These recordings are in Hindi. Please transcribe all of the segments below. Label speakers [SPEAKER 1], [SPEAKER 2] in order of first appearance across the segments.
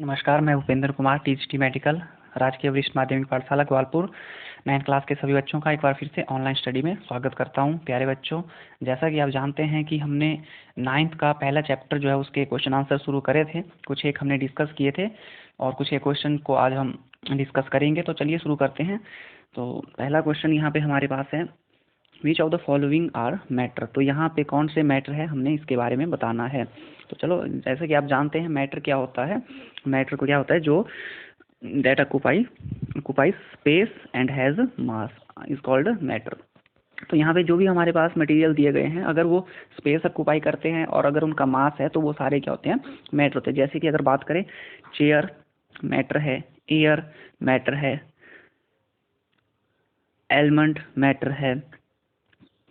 [SPEAKER 1] नमस्कार, मैं भूपेंद्र कुमार, टीजीटी मेडिकल, राजकीय वरिष्ठ माध्यमिक पाठशाला ग्वालपुर 9th क्लास के सभी बच्चों का एक बार फिर से ऑनलाइन स्टडी में स्वागत करता हूं। प्यारे बच्चों, जैसा कि आप जानते हैं कि हमने 9th का पहला चैप्टर जो है उसके क्वेश्चन आंसर शुरू करे थे। कुछ एक हमने डिस्कस किए थे और कुछ एक क्वेश्चन को आज हम डिस्कस करेंगे। तो चलिए शुरू करते हैं। तो पहला क्वेश्चन यहाँ पे हमारे पास है, which of the following are matter. तो यहाँ पे कौन से मैटर है, हमने इसके बारे में बताना है। तो चलो, जैसे कि आप जानते हैं मैटर क्या होता है। मैटर को क्या होता है, जो that occupies space and has mass is called matter। तो यहाँ पे जो भी हमारे पास मटेरियल दिए गए हैं, अगर वो स्पेस ऑक्यूपाई करते हैं और अगर उनका मास है तो वो सारे क्या होते हैं, मैटर होते हैं। जैसे कि अगर बात करें, चेयर मैटर है, एयर मैटर है, एलमंड मैटर है,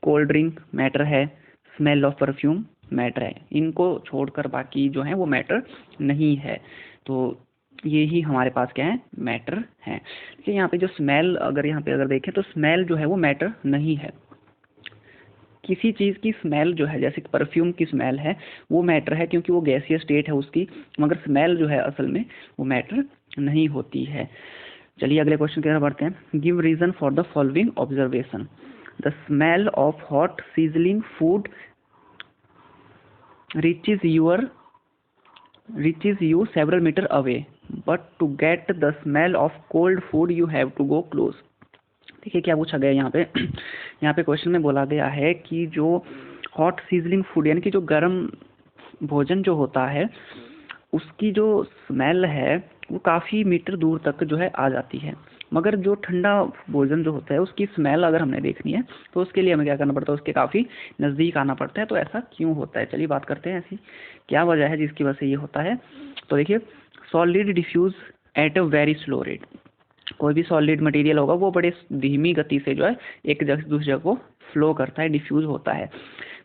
[SPEAKER 1] कोल्ड ड्रिंक मैटर है, स्मेल ऑफ परफ्यूम मैटर है। इनको छोड़कर बाकी जो है वो मैटर नहीं है। तो ये ही हमारे पास क्या है, मैटर है। देखिए यहाँ पे जो स्मेल, अगर देखें तो स्मेल जो है वो मैटर नहीं है। किसी चीज़ की स्मेल जो है, जैसे कि परफ्यूम की स्मेल है, वो मैटर है क्योंकि वो गैसीय स्टेट है उसकी, मगर स्मेल जो है असल में वो मैटर नहीं होती है। चलिए अगले क्वेश्चन की तरफ बढ़ते हैं। Give reason for the following observation. The smell of hot sizzling food reaches you several meter away, but to get the smell of cold food you have to go close। देखिए क्या पूछा गया यहाँ पे। यहाँ पे क्वेश्चन में बोला गया है कि जो हॉट सीजलिंग फूड यानी कि जो गर्म भोजन जो होता है, उसकी जो स्मेल है वो काफ़ी मीटर दूर तक जो है आ जाती है, मगर जो ठंडा भोजन जो होता है उसकी स्मेल अगर हमने देखनी है तो उसके लिए हमें क्या करना पड़ता है, उसके काफ़ी नज़दीक आना पड़ता है। तो ऐसा क्यों होता है, चलिए बात करते हैं ऐसी क्या वजह है जिसकी वजह से ये होता है। तो देखिए, solid diffuse at a very slow rate. कोई भी सॉलिड मटेरियल होगा वो बड़े धीमी गति से जो है एक जगह से दूसरी जगह को फ्लो करता है, डिफ्यूज़ होता है।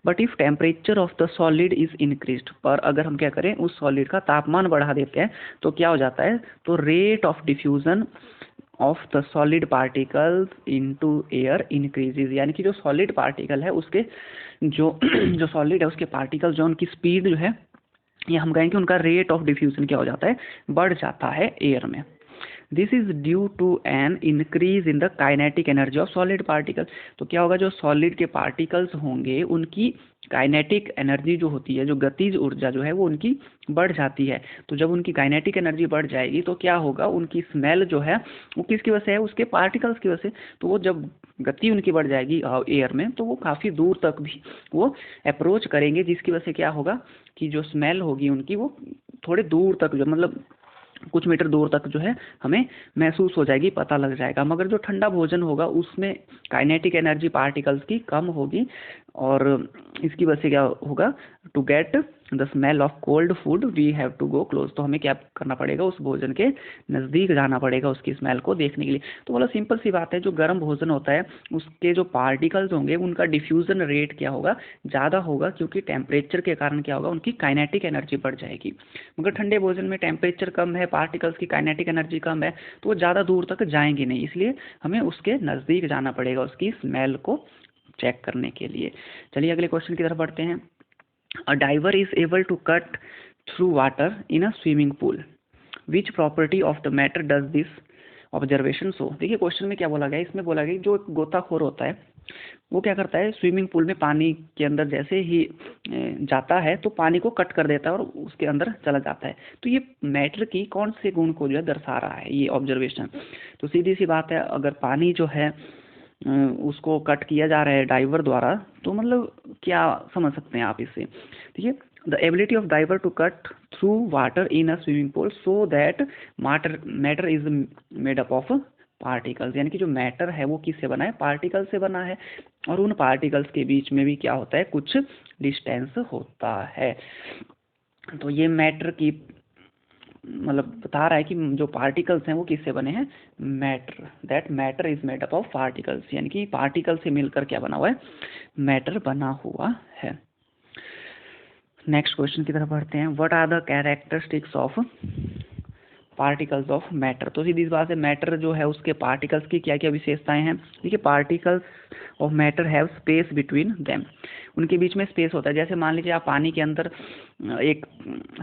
[SPEAKER 1] But if temperature of the solid is increased, पर अगर हम क्या करें, उस सॉलिड का तापमान बढ़ा देते हैं तो क्या हो जाता है, तो rate of diffusion of the solid particles into air increases. यानी कि जो सॉलिड पार्टिकल है उसके जो सॉलिड है उसके पार्टिकल जो उनकी स्पीड जो है, या हम कहेंगे उनका रेट ऑफ डिफ्यूजन क्या हो जाता है, बढ़ जाता है एयर में। This is due to an increase in the kinetic energy of solid particle. तो क्या होगा, जो सॉलिड के पार्टिकल्स होंगे उनकी काइनेटिक एनर्जी जो होती है, जो गतिज ऊर्जा जो है वो उनकी बढ़ जाती है। तो जब उनकी काइनेटिक एनर्जी बढ़ जाएगी तो क्या होगा, उनकी स्मेल जो है वो किसकी वजह से है, उसके पार्टिकल्स की वजह से। तो वो जब गति उनकी बढ़ जाएगी एयर में, तो वो काफ़ी दूर तक भी वो अप्रोच करेंगे, जिसकी वजह से क्या होगा कि जो स्मेल होगी उनकी वो थोड़े दूर तक जो मतलब कुछ मीटर दूर तक जो है हमें महसूस हो जाएगी, पता लग जाएगा। मगर जो ठंडा भोजन होगा उसमें काइनेटिक एनर्जी पार्टिकल्स की कम होगी और इसकी वजह से क्या होगा, to get the smell of cold food we have to go close. तो हमें क्या करना पड़ेगा, उस भोजन के नज़दीक जाना पड़ेगा उसकी स्मेल को देखने के लिए। तो मतलब सिंपल सी बात है, जो गर्म भोजन होता है उसके जो पार्टिकल्स होंगे उनका डिफ्यूज़न रेट क्या होगा, ज़्यादा होगा, क्योंकि टेम्परेचर के कारण क्या होगा, उनकी काइनेटिक एनर्जी बढ़ जाएगी। मगर ठंडे भोजन में टेम्परेचर कम है, पार्टिकल्स की काइनेटिक एनर्जी कम है, तो वो ज़्यादा दूर तक जाएंगे नहीं, इसलिए हमें उसके नज़दीक जाना पड़ेगा उसकी स्मेल को चेक करने के लिए। चलिए अगले क्वेश्चन की तरफ बढ़ते हैं। A diver is able to cut through water in a swimming pool, which property of the matter does this observation show. देखिए क्वेश्चन में क्या बोला गया, इसमें बोला गया जो गोताखोर होता है वो क्या करता है, स्विमिंग पूल में पानी के अंदर जैसे ही जाता है तो पानी को कट कर देता है और उसके अंदर चला जाता है। तो ये मैटर की कौन से गुण को जो है दर्शा रहा है ये ऑब्जर्वेशन। तो सीधी सी बात है, अगर पानी जो है उसको कट किया जा रहा है डाइवर द्वारा, तो मतलब क्या समझ सकते हैं आप इससे। देखिए, the ability of diver to cut through water in a swimming pool so that matter is made up of particles. यानी कि जो मैटर है वो किससे बना है, पार्टिकल से बना है, और उन पार्टिकल्स के बीच में भी क्या होता है, कुछ डिस्टेंस होता है। तो ये मैटर की मतलब बता रहा है कि जो पार्टिकल्स हैं वो किससे बने हैं, matter, that matter is made up of particles. यानी कि पार्टिकल से मिलकर क्या बना हुआ है, मैटर बना हुआ है। नेक्स्ट क्वेश्चन की तरफ बढ़ते हैं। What are the characteristics of particles of matter. तो सीधी बात है, मैटर जो है उसके पार्टिकल्स की क्या क्या विशेषताएं हैं। देखिए, particles of matter have space between them, उनके बीच में स्पेस होता है। जैसे मान लीजिए आप पानी के अंदर एक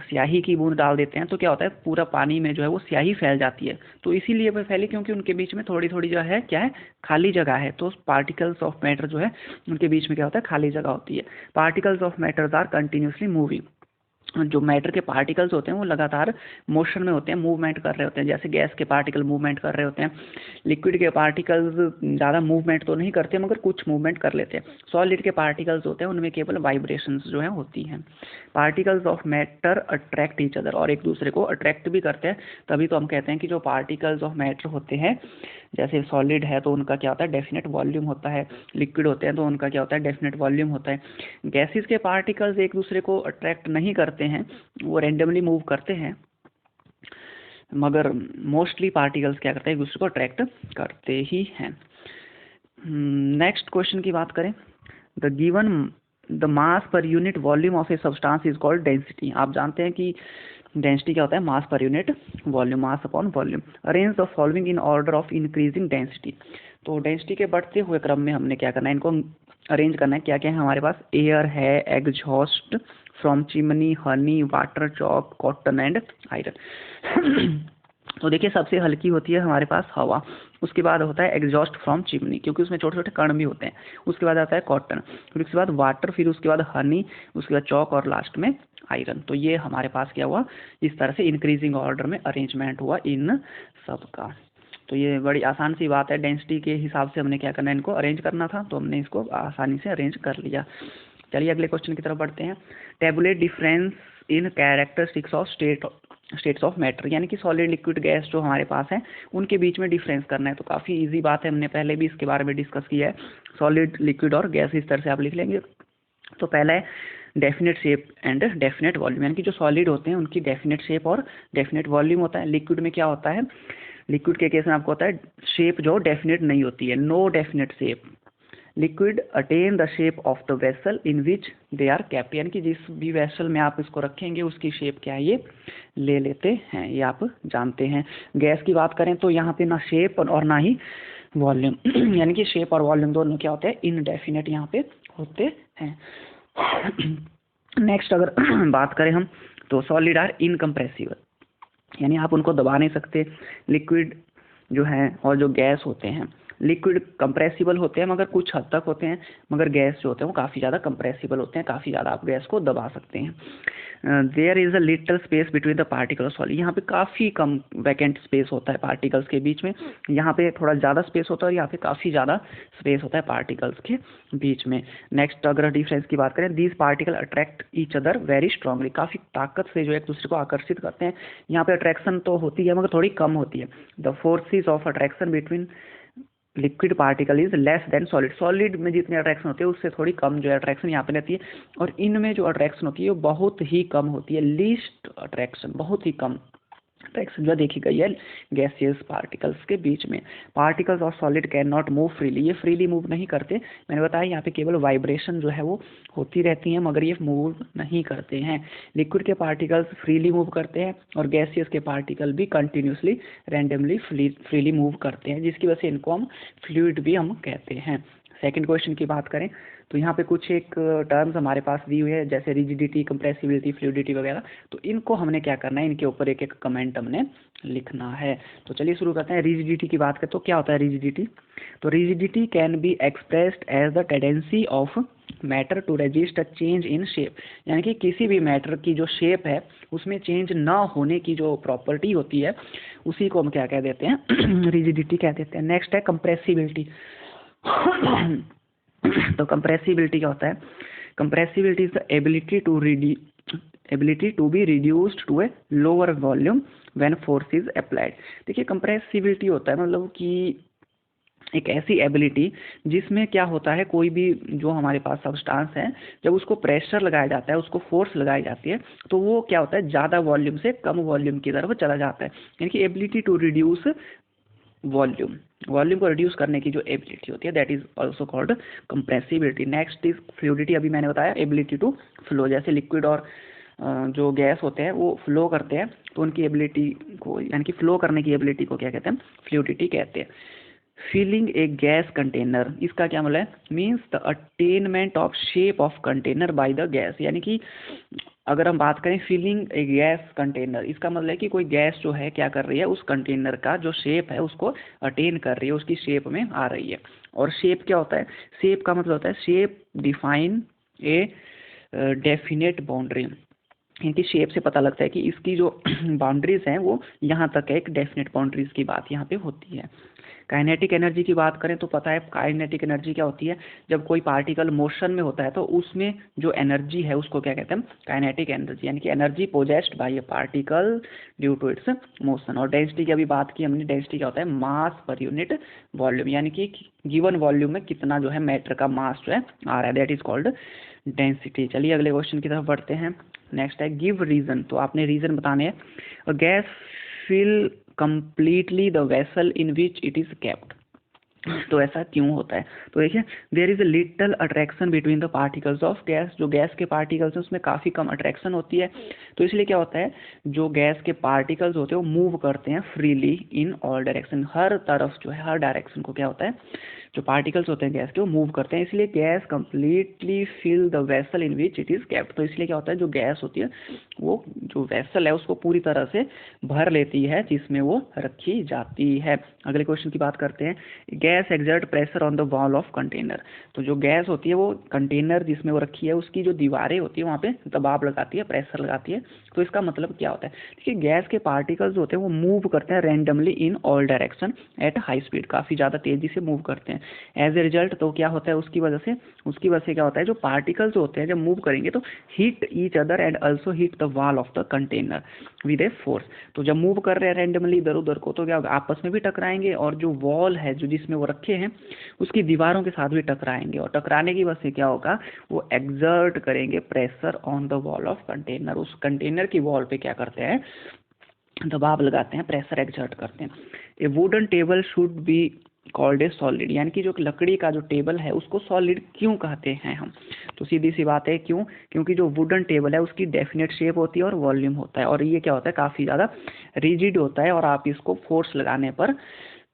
[SPEAKER 1] स्याही की बूंद डाल देते हैं तो क्या होता है, पूरा पानी में जो है वो स्याही फैल जाती है। तो इसीलिए वो फैली क्योंकि उनके बीच में थोड़ी थोड़ी जो है क्या है, खाली जगह है। तो पार्टिकल्स ऑफ मैटर जो है उनके बीच में क्या होता है, खाली जगह होती है। Particles of matters are continuously moving, जो मैटर के पार्टिकल्स होते हैं वो लगातार मोशन में होते हैं, मूवमेंट कर रहे होते हैं। जैसे गैस के पार्टिकल मूवमेंट कर रहे होते हैं, लिक्विड के पार्टिकल्स ज़्यादा मूवमेंट तो नहीं करते मगर कुछ मूवमेंट कर लेते हैं। सॉलिड के पार्टिकल्स होते हैं उनमें केवल वाइब्रेशंस जो है होती हैं। Particles of matter attract each other, और एक दूसरे को अट्रैक्ट भी करते हैं। तभी तो हम कहते हैं कि जो पार्टिकल्स ऑफ मैटर होते हैं, जैसे सॉलिड है तो उनका क्या होता है, डेफिनेट वॉल्यूम होता है। लिक्विड होते हैं तो उनका क्या होता है, डेफिनेट वॉल्यूम होता है। गैसेस के पार्टिकल्स एक दूसरे को अट्रैक्ट नहीं करते हैं, वो रैंडमली मूव करते हैं, मगर मोस्टली पार्टिकल्स क्या करते हैं, एक दूसरे को अट्रैक्ट करते ही हैं। नेक्स्ट क्वेश्चन की बात करें, the given the mass per unit volume of a substance is called density. आप जानते हैं कि डेंसिटी क्या होता है, mass per unit volume, mass upon volume. Arrange the following in order of increasing density. तो डेंसिटी के बढ़ते हुए क्रम में हमने क्या करना है, इनको अरेंज करना है। क्या क्या है हमारे पास, एयर है, exhaust from chimney, Honey, water, chalk, cotton and iron. तो देखिए सबसे हल्की होती है हमारे पास हवा, उसके बाद होता है एग्जॉस्ट फ्रॉम चिमनी क्योंकि उसमें छोटे छोटे कण भी होते हैं, उसके बाद आता है कॉटन, फिर उसके बाद वाटर, फिर उसके बाद हनी, उसके बाद चॉक और लास्ट में आयरन। तो ये हमारे पास क्या हुआ, इस तरह से इंक्रीजिंग ऑर्डर में अरेंजमेंट हुआ इन सब का। तो ये बड़ी आसान सी बात है, डेंसिटी के हिसाब से हमने क्या करना है, इनको अरेंज करना था, तो हमने इसको आसानी से अरेंज कर लिया। चलिए अगले क्वेश्चन की तरफ बढ़ते हैं। Tablet difference in characteristics of states of matter, यानी कि सॉलिड, लिक्विड, गैस जो हमारे पास है उनके बीच में डिफरेंस करना है। तो काफ़ी इजी बात है, हमने पहले भी इसके बारे में डिस्कस किया है। सॉलिड, लिक्विड और गैस इस तरह से आप लिख लेंगे। तो पहला है definite shape and definite volume, यानी कि जो सॉलिड होते हैं उनकी डेफिनेट शेप और डेफिनेट वॉल्यूम होता है। लिक्विड में क्या होता है, लिक्विड के केस में आपको होता है शेप जो डेफिनेट नहीं होती है, no definite shape. Liquid attain the shape of the vessel in which they are kept, यानी कि जिस भी वेसल में आप इसको रखेंगे उसकी शेप क्या है, ये ले लेते हैं, ये आप जानते हैं। गैस की बात करें तो यहाँ पे ना शेप और ना ही वॉल्यूम, यानी कि शेप और वॉल्यूम दोनों क्या होते हैं, इनडेफिनेट यहाँ पे होते हैं। नेक्स्ट अगर बात करें हम, तो सॉलिड आर इनकम्प्रेसिबल, यानी आप उनको दबा नहीं सकते। लिक्विड जो है और जो गैस होते हैं, लिक्विड कंप्रेसिबल होते हैं मगर कुछ हद तक होते हैं, मगर गैस जो होते हैं वो काफ़ी ज़्यादा कंप्रेसिबल होते हैं, काफ़ी ज़्यादा आप गैस को दबा सकते हैं। There is a little space between the particle solid, यहाँ पे काफ़ी कम वैकेंट स्पेस होता है पार्टिकल्स के बीच में, यहाँ पे थोड़ा ज़्यादा स्पेस होता है और यहाँ पे काफ़ी ज़्यादा स्पेस होता है पार्टिकल्स के बीच में। नेक्स्ट अगर डिफरेंस की बात करें, these particle attract each other very strongly, काफ़ी ताकत से जो एक दूसरे को आकर्षित करते हैं। यहाँ पे अट्रैक्शन तो होती है मगर थोड़ी कम होती है। The forces of attraction between liquid particle is less then solid, solid में जितनी अट्रैक्शन होती है उससे थोड़ी कम जो है अट्रैक्शन यहाँ पे रहती है, और इनमें जो अट्रैक्शन होती है वो बहुत ही कम होती है, लीस्ट अट्रैक्शन, बहुत ही कम अट्रैक्शन जो देखी गई है गैसियस पार्टिकल्स के बीच में। पार्टिकल्स और solid can not move freely, ये फ्रीली मूव नहीं करते, मैंने बताया यहाँ पे केवल वाइब्रेशन जो है वो होती रहती है मगर ये मूव नहीं करते हैं। लिक्विड के पार्टिकल्स फ्रीली मूव करते हैं और गैसियस के पार्टिकल भी कंटिन्यूसली रैंडमली फ्रीली मूव करते हैं, जिसकी वजह से इनको हम फ्लूइड भी हम कहते हैं। सेकंड क्वेश्चन की बात करें तो यहाँ पे कुछ एक टर्म्स हमारे पास दी हुई है, जैसे रिजिडिटी, कंप्रेसिबिलिटी, फ्लूइडिटी वगैरह, तो इनको हमने क्या करना है, इनके ऊपर एक एक कमेंट हमने लिखना है। तो चलिए शुरू करते हैं। रिजिडिटी की बात करें तो क्या होता है रिजिडिटी, तो rigidity can be expressed as the tendency of matter to resist a change in shape, यानी कि किसी भी मैटर की जो शेप है उसमें चेंज ना होने की जो प्रॉपर्टी होती है उसी को हम क्या कह देते हैं, रिजिडिटी कह देते हैं। नेक्स्ट है कंप्रेसिबिलिटी। तो कंप्रेसिबिलिटी क्या होता है, compressibility is the ability to be reduced to a lower volume when force is applied. देखिए कंप्रेसिबिलिटी होता है मतलब कि एक ऐसी एबिलिटी जिसमें क्या होता है, कोई भी जो हमारे पास सब्सटेंस है जब उसको प्रेशर लगाया जाता है, उसको फोर्स लगाई जाती है, तो वो क्या होता है, ज़्यादा वॉल्यूम से कम वॉल्यूम की तरफ चला जाता है, यानी कि ability to reduce volume, volume को रिड्यूस करने की जो एबिलिटी होती है that is also called compressibility. Next is fluidity, अभी मैंने बताया एबिलिटी टू फ्लो, जैसे लिक्विड और जो गैस होते हैं वो फ्लो करते हैं तो उनकी एबिलिटी को, यानी कि फ्लो करने की एबिलिटी को क्या कहते हैं, फ्लूइडिटी कहते हैं। फिलिंग ए गैस कंटेनर, इसका क्या मतलब है, means the attainment of shape of container by the gas. यानी कि अगर हम बात करें फिलिंग ए गैस कंटेनर, इसका मतलब है कि कोई गैस जो है क्या कर रही है, उस कंटेनर का जो शेप है उसको अटेन कर रही है, उसकी शेप में आ रही है। और शेप क्या होता है, शेप का मतलब होता है shape define a definite boundary. इनकी शेप से पता लगता है कि इसकी जो बाउंड्रीज हैं वो यहाँ तक है, एक डेफिनेट बाउंड्रीज की बात यहाँ पे होती है। काइनेटिक एनर्जी की बात करें तो पता है काइनेटिक एनर्जी क्या होती है, जब कोई पार्टिकल मोशन में होता है तो उसमें जो एनर्जी है उसको क्या कहते हैं, काइनेटिक एनर्जी, यानी कि energy possessed by a particle due to its motion. और डेंसिटी की अभी बात की हमने, डेंसिटी क्या होता है, मास पर यूनिट वॉल्यूम, यानी कि गिवन वॉल्यूम में कितना जो है मैटर का मास जो है आ रहा है, दैट इज कॉल्ड डेंसिटी। चलिए अगले क्वेश्चन की तरफ बढ़ते हैं। नेक्स्ट है गिव रीजन, तो आपने रीजन बताने हैं। Gas fill completely the vessel in which it is kept, तो ऐसा क्यों होता है, तो देखिए there is a little attraction between the particles of gas, जो गैस के पार्टिकल्स हैं उसमें काफ़ी कम अट्रैक्शन होती है, तो इसलिए क्या होता है, जो गैस के पार्टिकल्स होते हैं वो मूव करते हैं फ्रीली इन ऑल डायरेक्शन, हर तरफ जो है, हर डायरेक्शन को क्या होता है, जो पार्टिकल्स होते हैं गैस के वो मूव करते हैं, इसलिए gas completely fill the vessel in which it is kept. तो इसलिए क्या होता है, जो गैस होती है वो जो वेसल है उसको पूरी तरह से भर लेती है जिसमें वो रखी जाती है। अगले क्वेश्चन की बात करते हैं। Gas exert pressure on the wall of container, तो जो गैस होती है वो कंटेनर जिसमें वो रखी है उसकी जो दीवारें होती है वहाँ पे दबाव लगाती है, प्रेशर लगाती है। तो इसका मतलब क्या होता है, देखिए गैस के पार्टिकल्स होते हैं वो मूव करते हैं randomly in all direction at high speed, काफ़ी ज़्यादा तेज़ी से मूव करते हैं। एज ए रिजल्ट तो क्या होता है, उसकी वजह से क्या होता है, जो पार्टिकल्स होते हैं जब मूव करेंगे तो heat each other and also heat the wall of the container with a force. तो जब मूव कर रहे हैं रैंडमली इधर उधर को तो क्या होगा, आपस में भी टकराएंगे और जो वॉल है जो जिसमें वो रखे हैं उसकी दीवारों के साथ भी टकराएंगे, और टकराने की वजह से क्या होगा, वो एक्सर्ट करेंगे pressure on the wall of container, उस कंटेनर की वॉल पे क्या करते हैं, दबाव लगाते हैं, प्रेशर एक्सर्ट करते हैं। ए wooden table should be called a solid, यानी कि जो लकड़ी का जो टेबल है उसको सॉलिड क्यों कहते हैं हम, तो सीधी सी बात है क्यों, क्योंकि जो वुडन टेबल है उसकी डेफिनेट शेप होती है और वॉल्यूम होता है, और ये क्या होता है, काफ़ी ज़्यादा रिजिड होता है और आप इसको फोर्स लगाने पर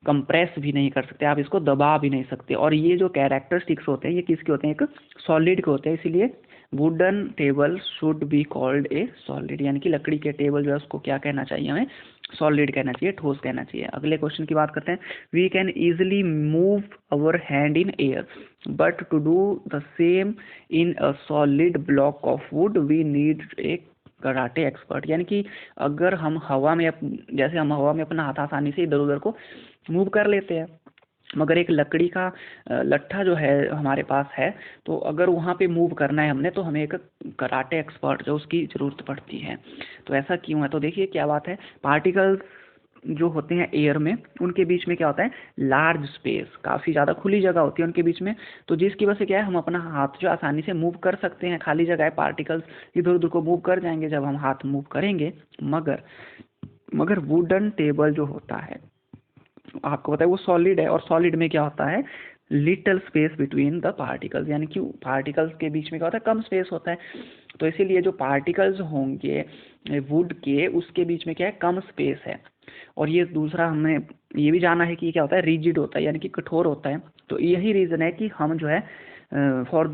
[SPEAKER 1] कंप्रेस भी नहीं कर सकते, आप इसको दबा भी नहीं सकते। और ये जो कैरेक्टरिस्टिक्स होते हैं ये किसके होते हैं, एक सॉलिड के होते हैं, इसीलिए wooden table should be called a solid, यानी कि लकड़ी के टेबल जो है उसको क्या कहना चाहिए, हमें सॉलिड कहना चाहिए, ठोस कहना चाहिए। अगले क्वेश्चन की बात करते हैं। We can easily move our hand in air but to do the same in a solid block of wood we need a karate expert, यानी कि अगर हम हवा में जैसे हम हवा में अपना हाथ आसानी से इधर उधर को मूव कर लेते हैं, मगर एक लकड़ी का लट्ठा जो है हमारे पास है, तो अगर वहाँ पे मूव करना है हमने तो हमें एक कराटे एक्सपर्ट जो उसकी ज़रूरत पड़ती है। तो ऐसा क्यों है, तो देखिए क्या बात है, पार्टिकल्स जो होते हैं एयर में उनके बीच में क्या होता है, लार्ज स्पेस, काफ़ी ज़्यादा खुली जगह होती है उनके बीच में, तो जिसकी वजह से क्या है, हम अपना हाथ जो आसानी से मूव कर सकते हैं, खाली जगह है, पार्टिकल्स इधर उधर को मूव कर जाएंगे जब हम हाथ मूव करेंगे। मगर वुडन टेबल जो होता है आपको पता है वो सॉलिड है, और सॉलिड में क्या होता है, little space between the particles, यानी कि पार्टिकल्स के बीच में क्या होता है, कम स्पेस होता है, तो इसीलिए जो पार्टिकल्स होंगे वुड के उसके बीच में क्या है, कम स्पेस है। और ये दूसरा हमने ये भी जाना है कि ये क्या होता है, रिजिड होता है, यानी कि कठोर होता है। तो यही रीज़न है कि हम जो है for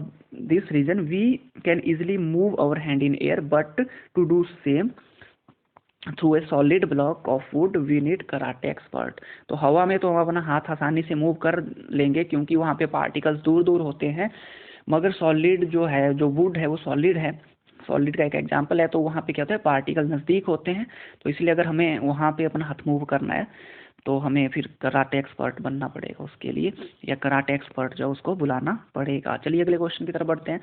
[SPEAKER 1] this reason we can easily move our hand in air but to do same through a solid block of wood we need karate expert. तो हवा में तो हम अपना हाथ आसानी से मूव कर लेंगे क्योंकि वहाँ पे पार्टिकल्स दूर दूर होते हैं, मगर सॉलिड जो है, जो वुड है वो सॉलिड है, सॉलिड का एक एग्जांपल है, तो वहाँ पे क्या होता है, पार्टिकल नज़दीक होते हैं, तो इसलिए अगर हमें वहाँ पे अपना हाथ मूव करना है तो हमें फिर कराटे एक्सपर्ट बनना पड़ेगा उसके लिए, या कराटे एक्सपर्ट जो उसको बुलाना पड़ेगा। चलिए अगले क्वेश्चन की तरफ बढ़ते हैं।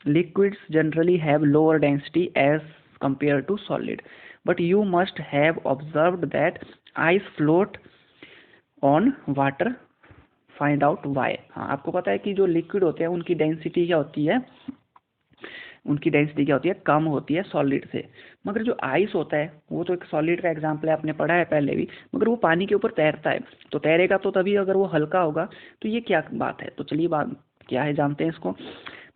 [SPEAKER 1] Liquids generally have lower density as compare to solid but you must have observed that ice float on water, find out why। हाँ आपको पता है कि जो लिक्विड होते हैं उनकी डेंसिटी क्या होती है, कम होती है सॉलिड से, मगर जो आइस होता है वो तो एक सॉलिड का एग्जांपल है, आपने पढ़ा है पहले भी, मगर वो पानी के ऊपर तैरता है, तो तैरेगा तो तभी अगर वो हल्का होगा, तो ये क्या बात है, तो चलिए बात क्या है जानते हैं इसको।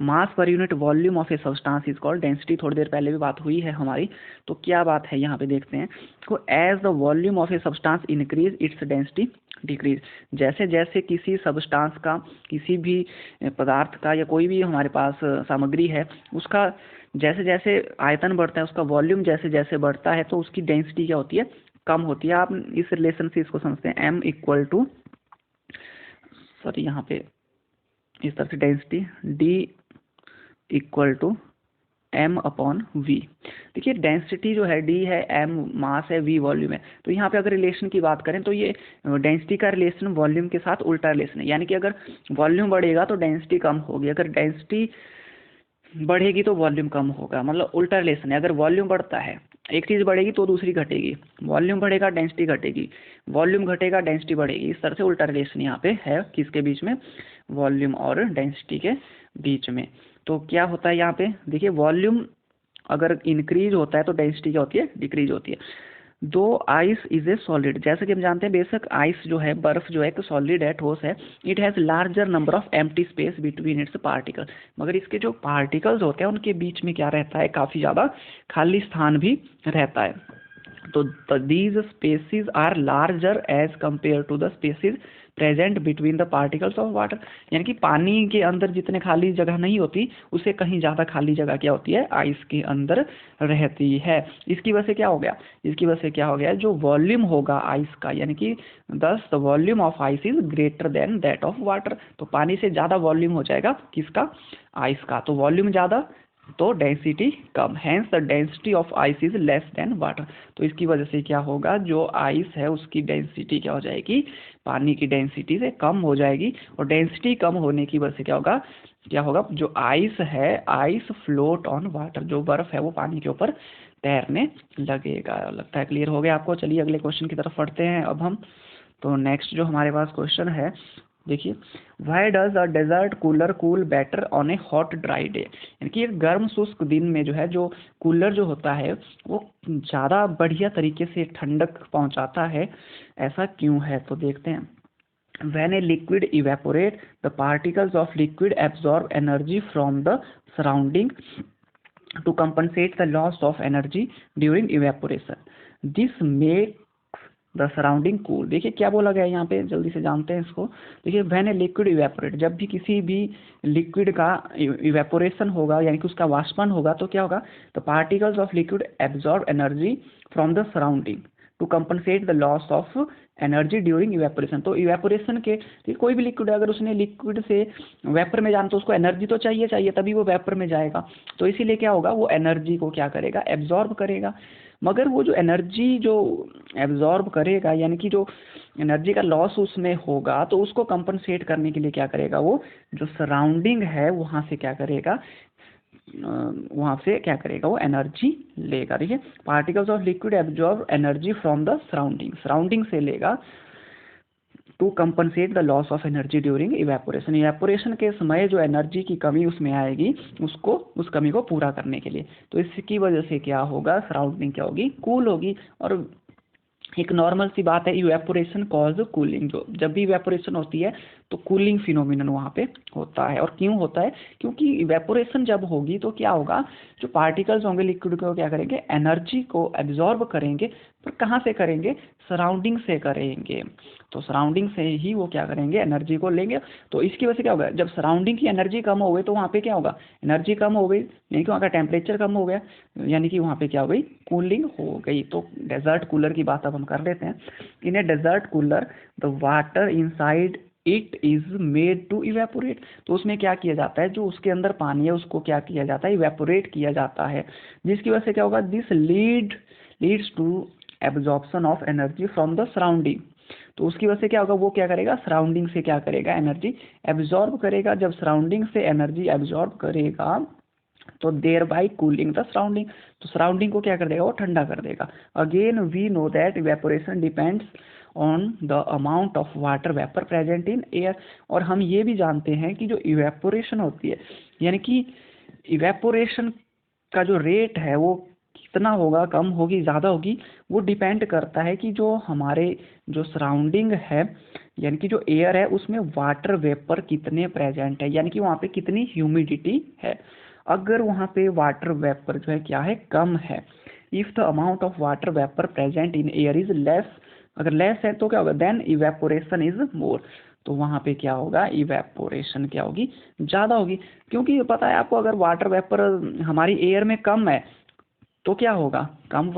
[SPEAKER 1] Mass per unit volume of a substance is called density. थोड़ी देर पहले भी बात हुई है हमारी, तो क्या बात है यहाँ पे देखते हैं को as the volume of a substance increase its density decrease. जैसे जैसे किसी सब्सटेंस का, किसी भी पदार्थ का या कोई भी हमारे पास सामग्री है, उसका जैसे जैसे आयतन बढ़ता है, उसका वॉल्यूम जैसे जैसे बढ़ता है, तो उसकी डेंसिटी क्या होती है, कम होती है। आप इस रिलेशन से इसको समझते हैं, एम इक्वल टू, सॉरी यहाँ पे इस तरह से density D equal to M upon V. देखिए डेंसिटी जो है डी है, एम मास है, वी वॉल्यूम है। तो यहाँ पे अगर रिलेशन की बात करें तो ये डेंसिटी का रिलेशन वॉल्यूम के साथ उल्टा रिलेशन है, यानी कि अगर वॉल्यूम बढ़ेगा तो डेंसिटी कम होगी, अगर डेंसिटी बढ़ेगी तो वॉल्यूम कम होगा, मतलब उल्टा रिलेशन है। अगर वॉल्यूम बढ़ता है, एक चीज़ बढ़ेगी तो दूसरी घटेगी, वॉल्यूम बढ़ेगा डेंसिटी घटेगी, वॉल्यूम घटेगा डेंसिटी बढ़ेगी, इस तरह से उल्टा रिलेशन यहाँ पे है, किसके बीच में, वॉल्यूम और डेंसिटी के बीच में। तो क्या होता है यहाँ पे देखिए, वॉल्यूम अगर इंक्रीज होता है तो डेंसिटी क्या होती है, डिक्रीज होती है। दो आइस इज ए सॉलिड, जैसे कि हम जानते हैं बेशक आइस जो है, बर्फ जो है एक सॉलिड है, ठोस है, it has larger number of empty space between its particle, मगर इसके जो पार्टिकल्स होते हैं उनके बीच में क्या रहता है, काफ़ी ज़्यादा खाली स्थान भी रहता है। तो these spaces are larger as compare to the spaces present between the particles of water, यानी कि पानी के अंदर जितने खाली जगह नहीं होती, उससे कहीं ज़्यादा खाली जगह क्या होती है, आइस के अंदर रहती है। इसकी वजह से क्या हो गया, इसकी वजह से क्या हो गया, जो वॉल्यूम होगा आइस का, यानी कि दस the volume of ice is greater than that of water, तो पानी से ज़्यादा वॉल्यूम हो जाएगा किसका, आइस का। तो वॉल्यूम ज़्यादा तो डेंसिटी कम, hence the density of ice is less than water. तो इसकी वजह से क्या होगा, जो आइस है उसकी डेंसिटी क्या हो जाएगी, पानी की डेंसिटी से कम हो जाएगी, और डेंसिटी कम होने की वजह से क्या होगा, जो आइस है, आइस फ्लोट ऑन वाटर, जो बर्फ है वो पानी के ऊपर तैरने लगेगा। लगता है क्लियर हो गया आपको। चलिए अगले क्वेश्चन की तरफ बढ़ते हैं अब हम। तो नेक्स्ट जो हमारे पास क्वेश्चन है, देखिए, why does a desert cooler cool better on a hot dry day, यानी कि एक गर्म शुष्क दिन में जो है, जो कूलर जो होता है वो ज़्यादा बढ़िया तरीके से ठंडक पहुंचाता है, ऐसा क्यों है। तो देखते हैं, when a liquid evaporate the particles of liquid absorb energy from the surrounding to compensate the loss of energy during evaporation, this makes the surrounding cool. देखिए क्या बोला गया है यहाँ पे, जल्दी से जानते हैं इसको। देखिए व्हेन ए लिक्विड इवेपोरेट, जब भी किसी भी लिक्विड का इवेपोरेशन होगा, यानी कि उसका वाष्पन होगा, तो क्या होगा, the particles of liquid absorb energy from the surrounding to compensate the loss of energy during evaporation. तो इवेपोरेशन के कोई भी लिक्विड है, अगर उसने लिक्विड से वेपर में जाना तो उसको एनर्जी तो चाहिए तभी वो वेपर में जाएगा, तो इसीलिए क्या होगा, वो एनर्जी को क्या करेगा, एब्जॉर्ब करेगा। मगर वो जो एनर्जी जो एब्जॉर्ब करेगा, यानी कि जो एनर्जी का लॉस उसमें होगा, तो उसको कंपनसेट करने के लिए क्या करेगा, वो जो सराउंडिंग है वहाँ से क्या करेगा, वो एनर्जी लेगा। देखिए, particles of liquid absorb energy from the surrounding, surrounding से लेगा to compensate the loss of energy during evaporation, evaporation के समय जो एनर्जी की कमी उसमें आएगी, उसको उस कमी को पूरा करने के लिए। तो इसकी वजह से क्या होगा, सराउंडिंग क्या होगी, कूल होगी। और एक नॉर्मल सी बात है, इवेपोरेशन कॉज कूलिंग, जो जब भी इवेपोरेशन होती है तो कूलिंग फिनोमिनन वहाँ पे होता है। और क्यों होता है, क्योंकि इवेपोरेशन जब होगी तो क्या होगा, जो पार्टिकल्स होंगे लिक्विड को क्या करेंगे, एनर्जी को एब्जॉर्ब करेंगे, पर कहाँ से करेंगे, सराउंडिंग से करेंगे। तो सराउंडिंग से ही वो क्या करेंगे, एनर्जी को लेंगे। तो इसकी वजह से क्या होगा, जब सराउंडिंग की एनर्जी कम हो गई तो वहाँ पे क्या होगा, एनर्जी कम हो गई, यानी कि वहाँ का टेम्परेचर कम हो गया, यानी कि वहाँ पे क्या हो गई, कूलिंग हो गई। तो डेजर्ट कूलर की बात अब हम कर लेते हैं। In a desert cooler the water inside it is made to evaporate, तो उसमें क्या किया जाता है, जो उसके अंदर पानी है उसको क्या किया जाता है, इवेपोरेट किया जाता है, जिसकी वजह से क्या होगा, this leads to absorption of energy from the surrounding. तो उसकी वजह से क्या होगा, वो क्या करेगा, सराउंडिंग से क्या करेगा, एनर्जी एब्जॉर्ब करेगा। जब सराउंडिंग से एनर्जी एब्जॉर्ब करेगा तो thereby cooling the surrounding, तो सराउंडिंग को क्या कर देगा, वो ठंडा कर देगा। Again we know that evaporation depends on the amount of water vapour present in air, और हम ये भी जानते हैं कि जो इवेपोरेशन होती है, यानी कि इवेपोरेशन का जो रेट है वो कितना होगा, कम होगी, ज़्यादा होगी, वो डिपेंड करता है कि जो हमारे जो सराउंडिंग है यानी कि जो एयर है उसमें वाटर वेपर कितने प्रेजेंट है, यानी कि वहाँ पे कितनी ह्यूमिडिटी है। अगर वहाँ पे वाटर वेपर जो है क्या है, कम है, if the amount of water vapour present in air is less, अगर लेस है तो क्या होगा, देन इवेपोरेशन इज मोर, तो वहाँ पे क्या होगा, इवेपोरेशन क्या होगी, ज़्यादा होगी। क्योंकि पता है आपको, अगर वाटर वेपर हमारी एयर में कम है तो क्या होगा, कम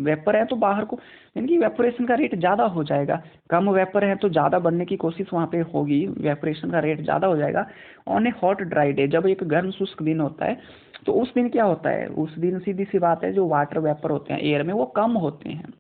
[SPEAKER 1] वेपर है तो बाहर को, यानी कि वेपोरेशन का रेट ज़्यादा हो जाएगा। कम वेपर है तो ज़्यादा बनने की कोशिश वहाँ पे होगी, वेपोरेशन का रेट ज़्यादा हो जाएगा। On a hot dry day, जब एक गर्म शुष्क दिन होता है तो उस दिन क्या होता है, उस दिन सीधी सी बात है जो वाटर वेपर होते हैं एयर में वो कम होते हैं,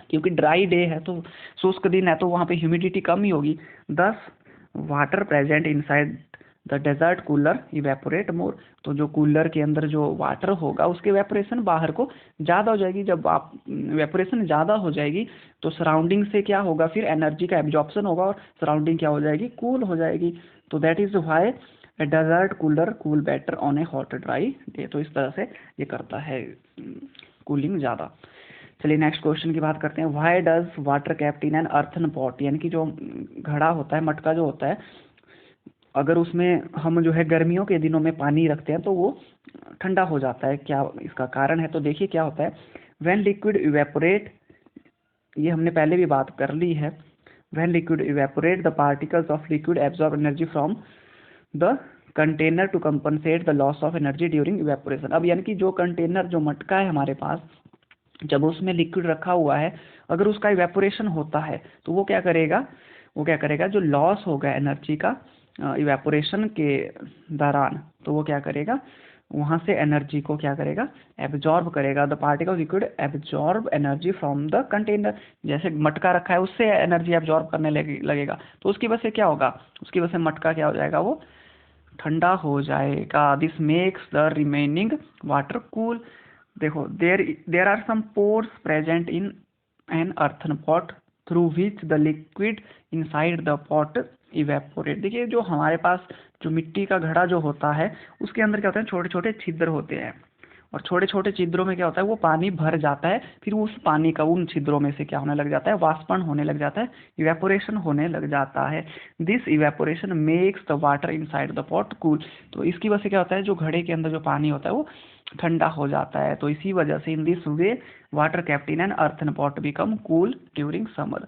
[SPEAKER 1] क्योंकि ड्राई डे है तो शुष्क दिन है तो वहाँ पे ह्यूमिडिटी कम ही होगी। Thus water present inside the desert cooler evaporate more, तो जो कूलर के अंदर जो वाटर होगा उसके इवेपोरेशन बाहर को ज़्यादा हो जाएगी। जब आप इवेपोरेशन ज़्यादा हो जाएगी तो सराउंडिंग से क्या होगा, फिर एनर्जी का एब्जॉर्प्शन होगा और सराउंडिंग क्या हो जाएगी, कूल हो जाएगी। तो that is why a desert cooler cool better on a hot dry day, तो इस तरह से ये करता है कूलिंग ज़्यादा। चलिए नेक्स्ट क्वेश्चन की बात करते हैं। Why does water kept in an earthen pot, यानी कि जो घड़ा होता है, मटका जो होता है, अगर उसमें हम जो है गर्मियों के दिनों में पानी रखते हैं तो वो ठंडा हो जाता है, क्या इसका कारण है, तो देखिए क्या होता है। व्हेन लिक्विड इवेपोरेट, ये हमने पहले भी बात कर ली है, when liquid evaporate the particles of liquid absorb energy from the container to compensate the loss of energy during evaporation. अब यानी कि जो कंटेनर, जो मटका है हमारे पास, जब उसमें लिक्विड रखा हुआ है, अगर उसका इवेपोरेशन होता है तो वो क्या करेगा, वो क्या करेगा, जो लॉस होगा एनर्जी का इवेपोरेशन के दौरान, तो वो क्या करेगा, वहाँ से एनर्जी को क्या करेगा, एब्जॉर्ब करेगा। The particle liquid absorb energy from the container, जैसे मटका रखा है उससे एनर्जी एब्जॉर्ब करने लगेगा, तो उसकी वजह से क्या होगा, उसकी वजह से मटका क्या हो जाएगा, वो ठंडा हो जाएगा। This makes the remaining water cool. देखो, there are some pores present in an earthen pot through which the liquid inside the pot evaporate. देखिए, जो हमारे पास जो मिट्टी का घड़ा जो होता है उसके अंदर क्या होता है, छोटे छोटे छिद्र होते हैं, और छोटे छोटे छिद्रों में क्या होता है, वो पानी भर जाता है, फिर उस पानी का उन छिद्रों में से क्या होने लग जाता है, वाष्पन होने लग जाता है, इवेपोरेशन होने लग जाता है। This evaporation makes the water inside the pot cool, तो इसकी वजह से क्या होता है, जो घड़े के अंदर जो पानी होता है वो ठंडा हो जाता है। तो इसी वजह से in this way water kept in an earthen pot become cool during summer.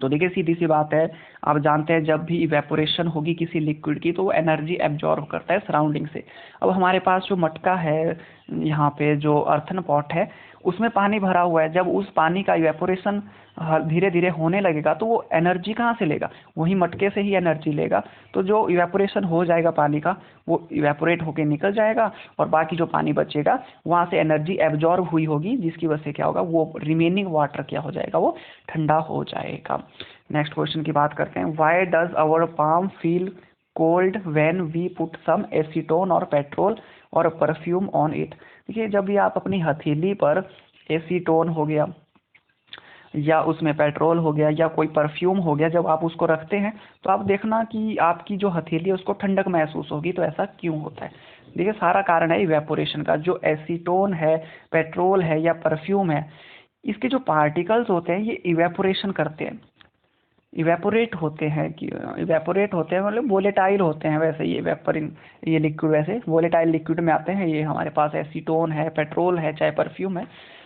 [SPEAKER 1] तो देखिए, सीधी सी बात है, आप जानते हैं जब भी इवेपोरेशन होगी किसी लिक्विड की तो वो एनर्जी एब्जॉर्ब करता है सराउंडिंग से। अब हमारे पास जो मटका है, यहाँ पे जो अर्थन पॉट है उसमें पानी भरा हुआ है, जब उस पानी का इवेपोरेशन धीरे धीरे होने लगेगा तो वो एनर्जी कहाँ से लेगा, वही मटके से ही एनर्जी लेगा। तो जो इवेपोरेशन हो जाएगा पानी का, वो इवेपोरेट होके निकल जाएगा, और बाकी जो पानी बचेगा वहाँ से एनर्जी एब्जॉर्ब हुई होगी, जिसकी वजह से क्या होगा, वो रिमेनिंग वाटर क्या हो जाएगा, वो ठंडा हो जाएगा। नेक्स्ट क्वेश्चन की बात करते हैं। Why does our palm feel cold when we put some acetone और पेट्रोल और परफ्यूम ऑन इट। देखिए, जब भी आप अपनी हथेली पर एसीटोन हो गया या उसमें पेट्रोल हो गया या कोई परफ्यूम हो गया, जब आप उसको रखते हैं तो आप देखना कि आपकी जो हथेली है उसको ठंडक महसूस होगी। तो ऐसा क्यों होता है, देखिए सारा कारण है इवेपोरेशन का। जो एसीटोन है, पेट्रोल है या परफ्यूम है, इसके जो पार्टिकल्स होते हैं ये इवेपोरेशन करते हैं, इवेपोरेट होते हैं, कि इवेपोरेट होते हैं मतलब वोलेटाइल होते हैं। वैसे ये वेपरिन, ये लिक्विड वैसे वोलेटाइल लिक्विड में आते हैं। ये हमारे पास एसीटोन है, पेट्रोल है, चाहे परफ्यूम है।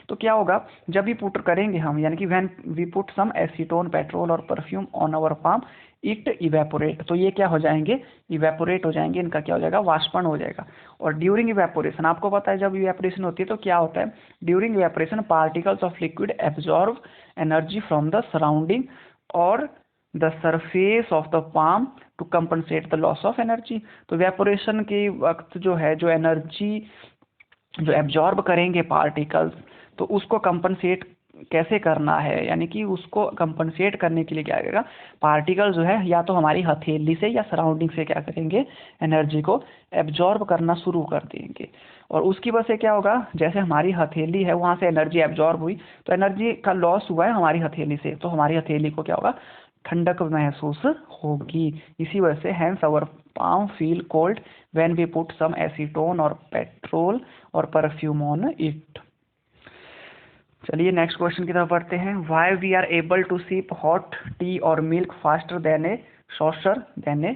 [SPEAKER 1] तो क्या होगा, जब भी पुट करेंगे हम, यानी कि when we put some acetone, petrol और perfume on our palm, it evaporate, तो ये क्या हो जाएंगे, इवेपोरेट हो जाएंगे, इनका क्या हो जाएगा, वाष्पन हो जाएगा। और ड्यूरिंग इवेपोरेशन, आपको पता है जब इवेपोरेशन होती है तो क्या होता है, during evaporation particles of liquid absorb energy from the surrounding और the surface of the palm to compensate the loss of energy. तो वेपोरेशन के वक्त जो है, जो एनर्जी जो एब्जॉर्ब करेंगे पार्टिकल्स, तो उसको कंपनसेट कैसे करना है, यानी कि उसको कंपनसेट करने के लिए क्या करेगा, पार्टिकल जो है या तो हमारी हथेली से या सराउंडिंग से क्या करेंगे, एनर्जी को एब्जॉर्ब करना शुरू कर देंगे। और उसकी वजह से क्या होगा, जैसे हमारी हथेली है वहाँ से एनर्जी एब्जॉर्ब हुई, तो एनर्जी का लॉस हुआ है हमारी हथेली से, तो हमारी हथेली को क्या होगा, ठंडक महसूस होगी। इसी वजह से hence our palm feel cold when we put some acetone और पेट्रोल और परफ्यूम ऑन इट। चलिए नेक्स्ट क्वेश्चन की तरफ बढ़ते हैं। Why we are able to sip hot tea और milk faster than a saucer than a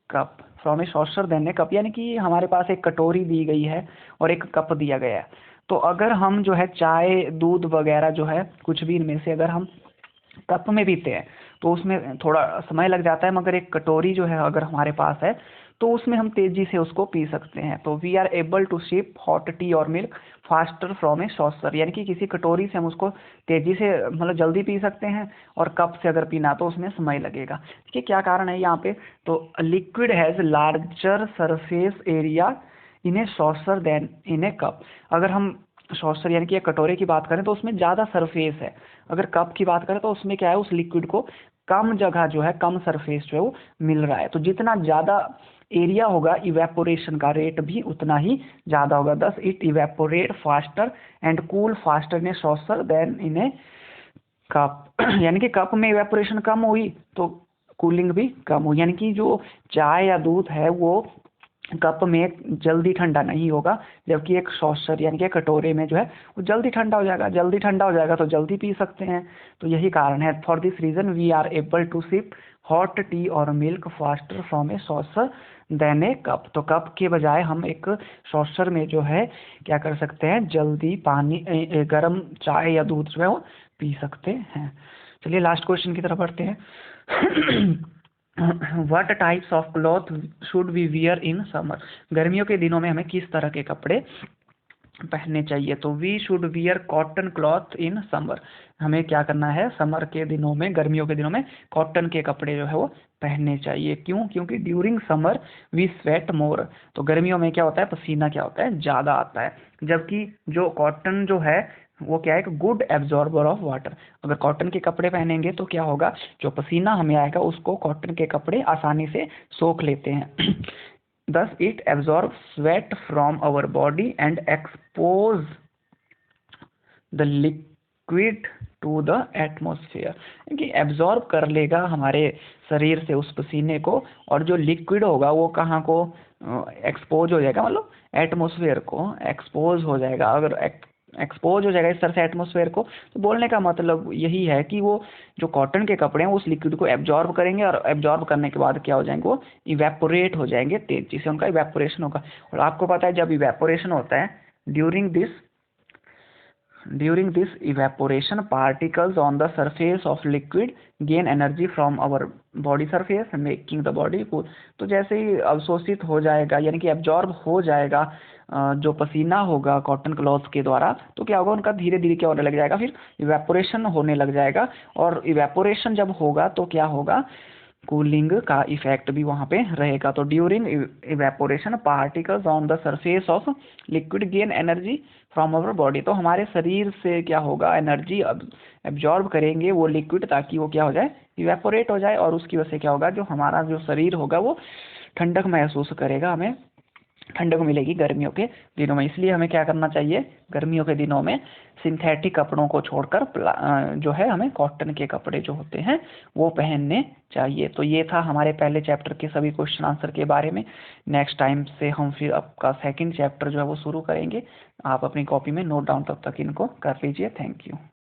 [SPEAKER 1] cup, from a saucer than a cup, यानी कि हमारे पास एक कटोरी दी गई है और एक कप दिया गया है। तो अगर हम जो है चाय दूध वगैरह जो है कुछ भी इनमें से अगर हम कप में पीते हैं तो उसमें थोड़ा समय लग जाता है, मगर एक कटोरी जो है अगर हमारे पास है तो उसमें हम तेजी से उसको पी सकते हैं। तो we are able to sip hot tea और milk faster from a saucer, यानी कि किसी कटोरी से हम उसको तेजी से मतलब जल्दी पी सकते हैं, और कप से अगर पीना तो उसमें समय लगेगा। देखिए क्या कारण है यहाँ पे, तो liquid has larger surface area in a saucer than in a cup. अगर हम सॉसर यानी कि एक कटोरे की बात करें तो उसमें ज़्यादा सरफेस है, अगर कप की बात करें तो उसमें क्या है, उस लिक्विड को कम जगह जो है, कम सरफेस जो है वो मिल रहा है। तो जितना ज़्यादा एरिया होगा इवेपोरेशन का रेट भी उतना ही ज़्यादा होगा। Thus it evaporate faster and cool faster in a saucer than in a cup. यानी कि कप में इवेपोरेशन कम हुई तो कूलिंग भी कम हुई, यानी कि जो चाय या दूध है वो कप में जल्दी ठंडा नहीं होगा, जबकि एक सॉसर यानी कि कटोरे में जो है वो जल्दी ठंडा हो जाएगा। जल्दी ठंडा हो जाएगा तो जल्दी पी सकते हैं। तो यही कारण है, for this reason we are able to sip hot tea और milk faster from a saucer than a cup. तो कप के बजाय हम एक सॉसर में जो है क्या कर सकते हैं, जल्दी पानी गर्म चाय या दूध जो है वो पी सकते हैं। चलिए लास्ट क्वेश्चन की तरफ बढ़ते हैं। What types of cloth should we wear in summer, गर्मियों के दिनों में हमें किस तरह के कपड़े पहनने चाहिए। तो we should wear cotton cloth in summer, हमें क्या करना है, समर के दिनों में, गर्मियों के दिनों में कॉटन के कपड़े जो है वो पहनने चाहिए। क्यों, क्योंकि ड्यूरिंग समर वी स्वेट मोर, तो गर्मियों में क्या होता है, पसीना क्या होता है, ज़्यादा आता है, जबकि जो कॉटन जो है वो क्या है, एक गुड एब्जॉर्बर ऑफ वाटर। अगर कॉटन के कपड़े पहनेंगे तो क्या होगा, जो पसीना हमें आएगा उसको कॉटन के कपड़े आसानी से सोख लेते हैं। Thus it absorbs sweat from our body and expose the liquid to the atmosphere, कि एब्जॉर्ब कर लेगा हमारे शरीर से उस पसीने को, और जो लिक्विड होगा वो कहाँ को एक्सपोज हो जाएगा, मतलब एटमॉस्फेयर को एक्सपोज हो जाएगा। अगर एक्सपोज हो जाएगा इस तरह से एटमॉस्फेयर को, तो बोलने का मतलब यही है कि वो जो कॉटन के कपड़े हैं उस लिक्विड को एब्जॉर्ब करेंगे, और एब्जॉर्ब करने के बाद क्या हो जाएंगे, वो इवेपोरेट हो जाएंगे, तेजी से उनका इवेपोरेशन होगा। और आपको पता है जब इवेपोरेशन होता है, during this evaporation particles on the surface of liquid gain energy from our body surface making the body cool. तो जैसे ही अवशोषित हो जाएगा यानी कि एब्जॉर्ब हो जाएगा जो पसीना होगा कॉटन क्लॉथ के द्वारा, तो क्या होगा, उनका धीरे धीरे क्या होने लग जाएगा, फिर इवेपोरेशन होने लग जाएगा। और इवेपोरेशन जब होगा तो क्या होगा, कूलिंग का इफेक्ट भी वहाँ पे रहेगा। तो during evaporation particles on the surface of liquid gain energy from our body, तो हमारे शरीर से क्या होगा, एनर्जी एब्जॉर्ब करेंगे वो लिक्विड, ताकि वो क्या हो जाए, इवेपोरेट हो जाए, और उसकी वजह से क्या होगा, जो हमारा जो शरीर होगा वो ठंडक महसूस करेगा, हमें ठंडक मिलेगी गर्मियों के दिनों में। इसलिए हमें क्या करना चाहिए, गर्मियों के दिनों में सिंथेटिक कपड़ों को छोड़कर जो है हमें कॉटन के कपड़े जो होते हैं वो पहनने चाहिए। तो ये था हमारे पहले चैप्टर के सभी क्वेश्चन आंसर के बारे में। नेक्स्ट टाइम से हम फिर आपका सेकंड चैप्टर जो है वो शुरू करेंगे। आप अपनी कॉपी में नोट डाउन तब तक इनको कर लीजिए। Thank you.